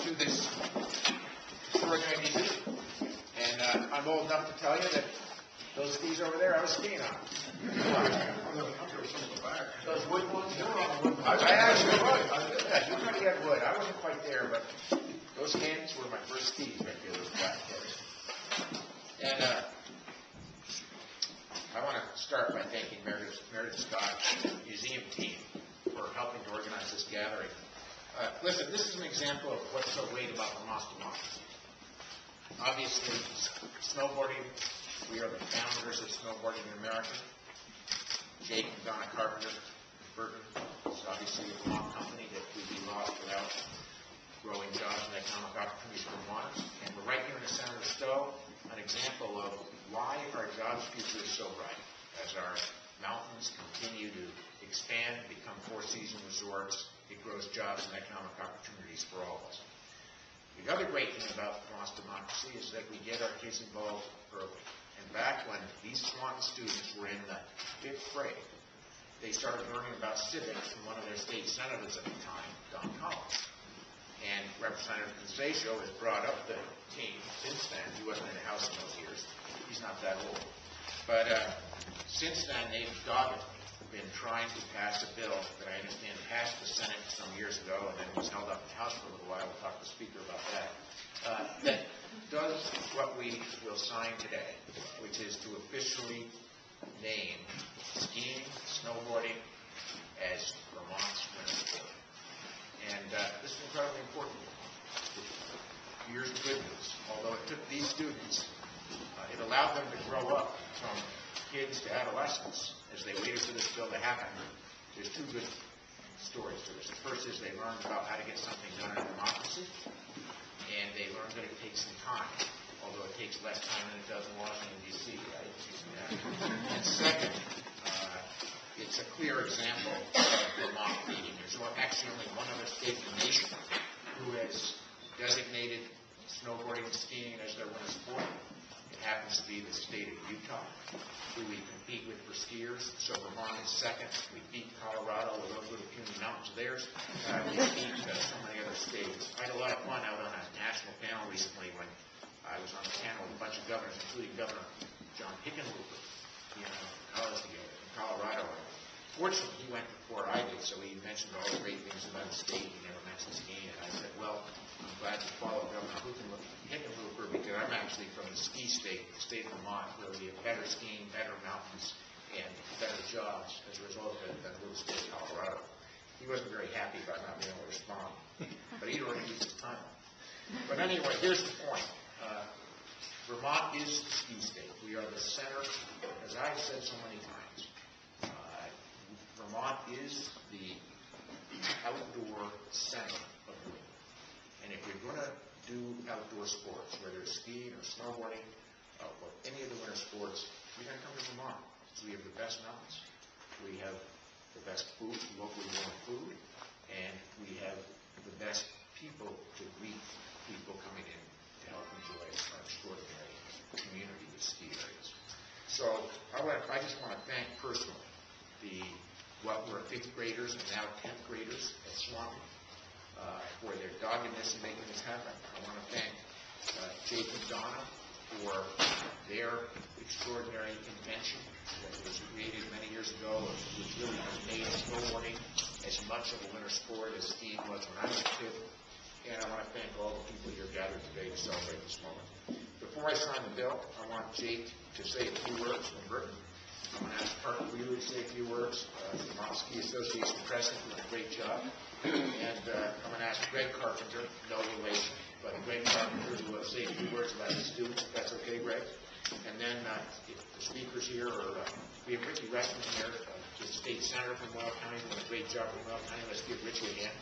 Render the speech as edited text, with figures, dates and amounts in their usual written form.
to this extraordinary museum. And I'm old enough to tell you that those skis over there, I was skiing on. Those wood ones? You were on the wood ones. I actually was. Yeah, you probably had wood. I wasn't quite there, but those canyons were my first skis right there, those black kids. And I want to start by thanking Meredith Scott's museum team for helping to organize this gathering. Listen, this is an example of what's so great about Vermont's democracy. Obviously, snowboarding, we are the founders of snowboarding in America. Jake and Donna Carpenter, Burton, is obviously a Vermont company that would be lost without growing jobs and economic opportunities for Vermonters. And we're right here in the center of Stowe, an example of why our jobs future is so bright as our mountains continue to expand, become four-season resorts. It grows jobs and economic opportunities for all of us. The other great thing about Vermont's democracy is that we get our kids involved early. And back when these Swanton students were in the 5th grade, they started learning about civics from one of their state senators at the time, Don Collins. And Representative Consacio has brought up the team since then. He wasn't in the House in those years. He's not that old. But since then, they've doggedly been trying to pass a bill that I understand passed the Senate some years ago and then was held up in the House for a little while. We'll talk to the Speaker about that. That does what we will sign today, which is to officially name skiing, snowboarding as Vermont's winter sport. And this is incredibly important. Here's the good news. Although it took these students, it allowed them to grow up from kids to adolescents as they waited for this bill to happen. There's two good stories to this. The first is they learned about how to get something done in a democracy, and they learned that it takes some time, although it takes less time than it does in Washington, D.C., right? And second, it's a clear example of Vermont leading. There's actually only one other state in the nation who has designated snowboarding and skiing as their winter sport. It happens to be the state of Utah, who we compete with for skiers. So Vermont is second. We beat Colorado, with those little puny mountains of theirs. We beat so many other states. I had a lot of fun out on a national panel recently when I was on a panel with a bunch of governors, including Governor John Hickenlooper, college together in Colorado. Fortunately, he went before I did, so he mentioned all the great things about the state. He never mentioned skiing, and I said, well, I'm glad to follow Governor Hickenlooper because I'm actually from the ski state, the state of Vermont, where we have better skiing, better mountains, and better jobs as a result of it than the little state of Colorado. He wasn't very happy about not being able to respond, but he'd already used his time. But anyway, here's the point. Vermont is the ski state. We are the center, as I've said so many times. Vermont is the outdoor center of the world. And if you're going to do outdoor sports, whether it's skiing or snowboarding or any of the winter sports, you're going to come to Vermont. We have the best mountains. We have the best food, locally grown food, and we have the best people to greet people coming in to help enjoy our extraordinary community with ski areas. So I just want to thank personally what were 5th graders and now 10th graders at Swanton for their doggedness in making this happen. I want to thank Jake and Donna for their extraordinary invention that was created many years ago, which really has made snowboarding as much of a winter sport as skiing was when I was a kid. And I want to thank all the people here gathered today to celebrate this moment. Before I sign the bill, I want Jake to say a few words from Burton. I'm going to ask Parker Wheeler to say a few words. The Vermont Ski Association president doing a great job. And I'm going to ask Greg Carpenter, no relation, but Greg Carpenter to say a few words about his students, if that's okay, Greg. And then if the speakers here, we have Ricky Ressman here, the state senator from Weld County, doing a great job from Weld County. Let's give Richie a hand.